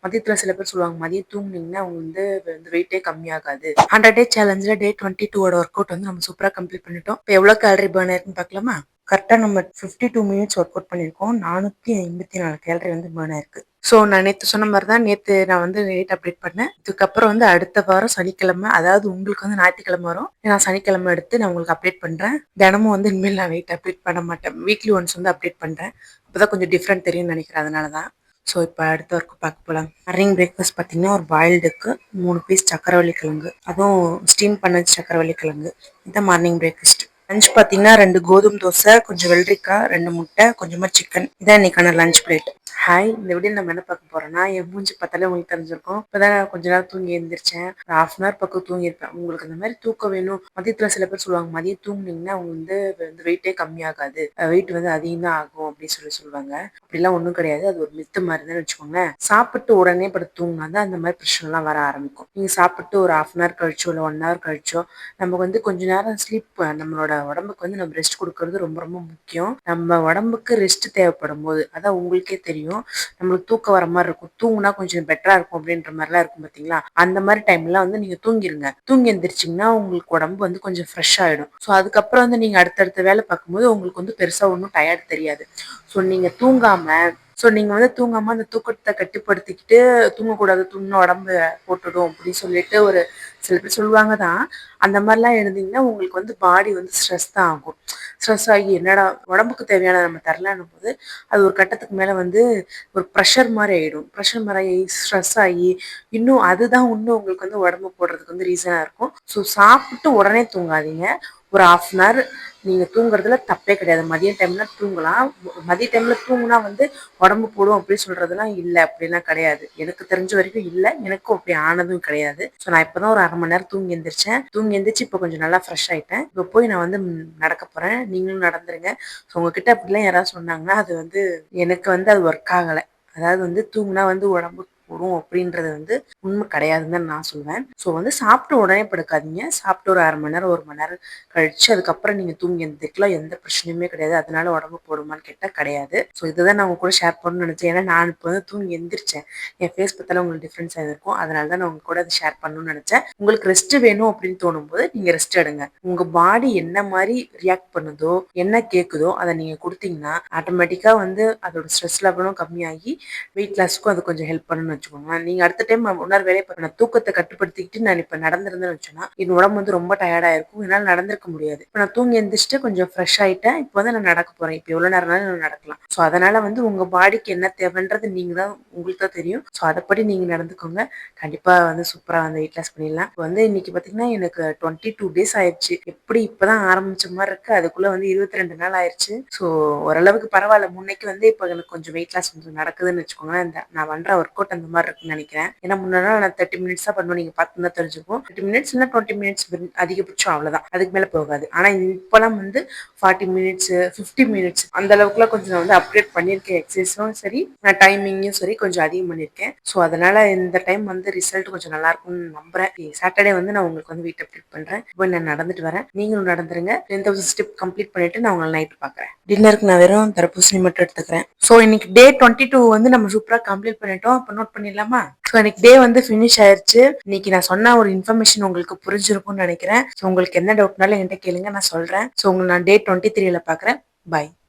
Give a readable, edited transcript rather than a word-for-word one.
மதியத்துல சில பேர் சொல்லுவாங்க மதியம் தூங்குனீங்கன்னா அவங்க வந்து வெயிட்டே கம்மியாகாது. 100 டே சேலஞ்சில் டே 22 ஒர்க் அவுட் வந்து நம்ம சூப்பரா கம்ப்ளீட் பண்ணிட்டோம். இப்போ எவ்வளோ கேலரி பர்ன் ஆயிருக்குன்னு பார்க்கலாமா? கரெக்டாக நம்ம 52 மினிட்ஸ் ஒர்க் அவுட் பண்ணியிருக்கோம். 454 கேலரி வந்து பர்ன் ஆயிருக்கு. ஸோ நான் நேற்று சொன்ன மாதிரி தான் நேற்று நான் வந்து வெயிட் அப்டேட் பண்ணேன். இதுக்கப்புறம் வந்து அடுத்த வாரம் சனிக்கிழமை, அதாவது உங்களுக்கு வந்து ஞாயிற்றுக்கிழமை வரும். நான் சனிக்கிழமை எடுத்து நான் உங்களுக்கு அப்டேட் பண்ணுறேன். தினமும் வந்து இனிமேல் நான் வெயிட் அப்டேட் பண்ண மாட்டேன். வீக்லி ஒன்ஸ் வந்து அப்டேட் பண்ணுறேன். அப்போதான் கொஞ்சம் டிஃப்ரெண்ட் தெரியும்னு நினைக்கிறேன். அதனால தான். ஸோ இப்போ அடுத்த ஒர்க்கு பார்க்க போகலாம். மார்னிங் பிரேக்ஃபாஸ்ட் பார்த்தீங்கன்னா ஒரு பாயில்டுக்கு 3 பீஸ் சக்கரவள்ளி கிழங்கு, அதுவும் ஸ்டீம் பண்ண சக்கரவள்ளி கிழங்கு. இதுதான் மார்னிங் பிரேக்ஃபாஸ்ட். லஞ்ச் பார்த்தீங்கன்னா 2 கோதுமை தோசை, கொஞ்சம் வெள்ளரிக்காய், 2 முட்டை, கொஞ்சமாக சிக்கன். இதான் இன்னைக்கான லஞ்ச் பிளேட். ஹாய், இந்த வீடியோ நம்ம என்ன பார்க்க போறோம்னா, என் மூஞ்சி பார்த்தாலே உங்களுக்கு தெரிஞ்சிருக்கும். இப்போதான் கொஞ்ச நேரம் தூங்கி எழுந்திரிச்சேன். ஒரு ஹாஃப் பக்கம் தூங்கியிருப்பேன். உங்களுக்கு அந்த மாதிரி தூக்கம் வேணும். மதியத்தில் சில பேர் சொல்லுவாங்க மதியம் தூங்குனீங்கன்னா அவங்க வந்து வெயிட்டே கம்மியாகாது, வெயிட் வந்து அதிகம் தான் ஆகும் அப்படின்னு சொல்லுவாங்க. அப்படிலாம் ஒன்றும் கிடையாது. அது ஒரு மித்து மாதிரி தான் வச்சுக்கோங்களேன். சாப்பிட்டு உடனே படுத்து தூங்கினா தான் அந்த மாதிரி பிரச்சனைலாம் வர ஆரம்பிக்கும். நீங்க சாப்பிட்டு ஒரு ஹாஃப் கழிச்சோ இல்லை 1 கழிச்சோ நமக்கு வந்து கொஞ்ச நேரம் ஸ்லீப், நம்மளோட உடம்புக்கு வந்து நம்ம ரெஸ்ட் கொடுக்கறது ரொம்ப ரொம்ப முக்கியம். நம்ம உடம்புக்கு ரெஸ்ட் தேவைப்படும் போது, அதான் உங்களுக்கே தெரியும், நம்மளுக்கு தூக்கம் வர மாதிரி இருக்கும், தூங்குனா கொஞ்சம் பெட்டரா இருக்கும் அப்படின்ற மாதிரிலாம் இருக்கும் பார்த்தீங்களா? அந்த மாதிரி டைம்லாம் வந்து நீங்க தூங்கிருங்க. தூங்கி எந்திரிச்சிங்கன்னா உங்களுக்கு உடம்பு வந்து கொஞ்சம் ஃப்ரெஷ் ஆயிடும். ஸோ அதுக்கப்புறம் வந்து நீங்க அடுத்தடுத்த வேலை பார்க்கும்போது உங்களுக்கு வந்து பெருசா ஒன்றும் டயர்ட் தெரியாது. ஸோ நீங்க வந்து தூங்காம அந்த தூக்கத்தை கட்டுப்படுத்திக்கிட்டு தூங்கக்கூடாது, தூங்கின உடம்பு போட்டுடும் அப்படின்னு சொல்லிட்டு ஒரு சில பேர் சொல்லுவாங்க தான். அந்த மாதிரிலாம் இருந்தீங்கன்னா உங்களுக்கு வந்து பாடி வந்து ஸ்ட்ரெஸ் தான் ஆகும். ஸ்ட்ரெஸ் ஆகி என்னடா உடம்புக்கு தேவையான நம்ம தரலான்னும் போது அது ஒரு கட்டத்துக்கு மேலே வந்து ஒரு ப்ரெஷர் மாதிரி ஆகிடும். ப்ரெஷர் மாதிரி ஆகி ஸ்ட்ரெஸ் ஆகி அதுதான் இன்னும் உங்களுக்கு வந்து உடம்பு போடுறதுக்கு வந்து ரீசனாக இருக்கும். ஸோ சாப்பிட்டு உடனே தூங்காதீங்க. ஒரு ஹாஃப் நீங்க தூங்குறதுல தப்பே கிடையாது. மதிய டைம்ல தூங்கலாம். மதிய டைம்ல தூங்குனா வந்து உடம்பு போடும் அப்படின்னு சொல்றதுலாம் இல்லை, அப்படிலாம் கிடையாது. எனக்கு தெரிஞ்ச வரைக்கும் இல்லை, எனக்கும் அப்படி ஆனதும் கிடையாது. ஸோ நான் இப்பதான் ஒரு 1/2 மணி நேரம் தூங்கி எந்திரிச்சேன். தூங்கி எந்திரிச்சு இப்போ கொஞ்சம் நல்லா ஃப்ரெஷ் ஆயிட்டேன். இப்போ போய் நான் வந்து நடக்க போறேன். நீங்களும் நடந்துருங்க. ஸோ உங்ககிட்ட அப்படிலாம் யாராவது சொன்னாங்கன்னா அது வந்து எனக்கு வந்து அது ஒர்க் ஆகலை. அதாவது வந்து தூங்குனா வந்து உடம்பு போடும் அப்படின்றது வந்து உண்மை கிடையாதுன்னு தான் நான் சொல்லுவேன். ஸோ வந்து சாப்பிட்டு உடனே படுக்காதீங்க. சாப்பிட்டு ஒரு 1/2 மணி நேரம் 1 மணி நேரம் கழிச்சு அதுக்கப்புறம் நீங்க தூங்கி எந்திரிக்கலாம். எந்த பிரச்சனையுமே கிடையாது. அதனால உடம்பு போடுமான்னு கேட்டா கிடையாது. ஸோ இதுதான் நான் உங்க கூட ஷேர் பண்ணணும்னு நினைச்சேன். ஏன்னா நான் இப்போ வந்து தூங்கி எந்திரிச்சேன். என் ஃபேஸ் பார்த்தாலும் உங்களுக்கு டிஃப்ரென்ஸ் ஆகிருக்கும். அதனால தான் நான் உங்க கூட அதை ஷேர் பண்ணணும்னு நினைச்சேன். உங்களுக்கு ரெஸ்ட் வேணும் அப்படின்னு தோணும் போது நீங்க ரெஸ்ட் எடுங்க. உங்க பாடி என்ன மாதிரி ரியாக்ட் பண்ணுதோ, என்ன கேட்குதோ அதை நீங்க கொடுத்தீங்கன்னா ஆட்டோமேட்டிக்கா வந்து அதோட ஸ்ட்ரெஸ் லெவலும் கம்மியாகி வெயிட் லாஸ்க்கும் அது கொஞ்சம் ஹெல்ப் பண்ணுன்னு வச்சுக்கோங்க. நீங்க அடுத்த டைம் இன்னொரு வேலையை பண்ண தூக்கத்தை கட்டுப்படுத்திக்கிட்டு நான் இப்ப நடந்திருந்தேன்னு வச்சோன்னா என் உடம்பு வந்து ரொம்ப டயர்டா இருக்கும். என்னால் நடந்திருக்க முடியாது. இப்போ நான் தூங்கி எந்திரிச்சிட்டு கொஞ்சம் ஃப்ரெஷ் ஆயிட்டேன். இப்போ வந்து நான் நடக்க போறேன். இப்போ எவ்வளவு நேரம்னாலும் நான் நடக்கலாம். ஸோ அதனால வந்து உங்க பாடிக்கு என்ன தேவைன்றது நீங்க தான், உங்களுக்கு தான் தெரியும். ஸோ அதைப்படி நீங்க நடந்துக்கோங்க. கண்டிப்பா வந்து சூப்பரா வந்து வெயிட் லாஸ் பண்ணிடலாம். இப்போ வந்து இன்னைக்கு பாத்தீங்கன்னா எனக்கு 22 டேஸ் ஆயிடுச்சு. எப்படி இப்பதான் ஆரம்பிச்ச மாதிரி இருக்கு, அதுக்குள்ள வந்து 22 நாள் ஆயிடுச்சு. ஸோ ஓரளவுக்கு பரவாயில்ல. முன்னைக்கு வந்து இப்போ எனக்கு கொஞ்சம் வெயிட் லாஸ் கொஞ்சம் நடக்குதுன்னு வச்சுக்கோங்களேன். இந்த நான் பண்ற ஒர்க் அவுட் அந்த மாதிரி இருக்குன்னு நினைக்கிறேன். ஏன்னா முன்னாடி நான் 30 மினிட்ஸ் தான் பண்ணுவேன். நீங்க பார்த்து தான் தெரிஞ்சுக்கும். 30 மினிட்ஸ் இல்லை 20 மினிட்ஸ் அதிகபட்சம், அவ்வளவுதான். அதுக்கு மேல போகாது. ஆனா இப்பெல்லாம் வந்து 40 மினிட்ஸ் 50 மினிட்ஸ் அந்த அளவுக்குலாம் கொஞ்சம் நான் வந்து அப்டேட் பண்ணியிருக்கேன். எக்ஸசைஸும் சரி, நான் டைமிங்கும் சரி கொஞ்சம் அதிகம் பண்ணியிருக்கேன். ஸோ அதனால இந்த டைம் வந்து ரிசல்ட் கொஞ்சம் நல்லா இருக்கும்னு நம்புறேன். சாட்டர்டே வந்து நான் உங்களுக்கு வந்து வெயிட் அப்டேட் பண்றேன். இப்போ நான் நடந்துட்டு வரேன். நீங்களும் நடந்துருங்க. 10,000 ஸ்டெப் கம்ப்ளீட் பண்ணிட்டு நான் உங்களை நைட் பாக்குறேன். டின்னருக்கு நான் வெறும் தர்பூசணி மட்டும் எடுத்துக்கிறேன். ஸோ இன்னைக்கு டே 22 வந்து நம்ம சூப்பரா கம்ப்ளீட் பண்ணிட்டோம். இப்போ நோட் பண்ணிடலாமா? ஸோ எனக்கு டே வந்து ஃபினிஷ் ஆயிருச்சு. இன்னைக்கு நான் சொன்ன ஒரு இன்ஃபர்மேஷன் உங்களுக்கு புரிஞ்சிருக்கும்னு நினைக்கிறேன். ஸோ உங்களுக்கு என்ன டவுட்னாலும் என்கிட்ட கேளுங்க, நான் சொல்றேன். ஸோ உங்களை நான் டே 23ல பாக்குறேன். பாய்.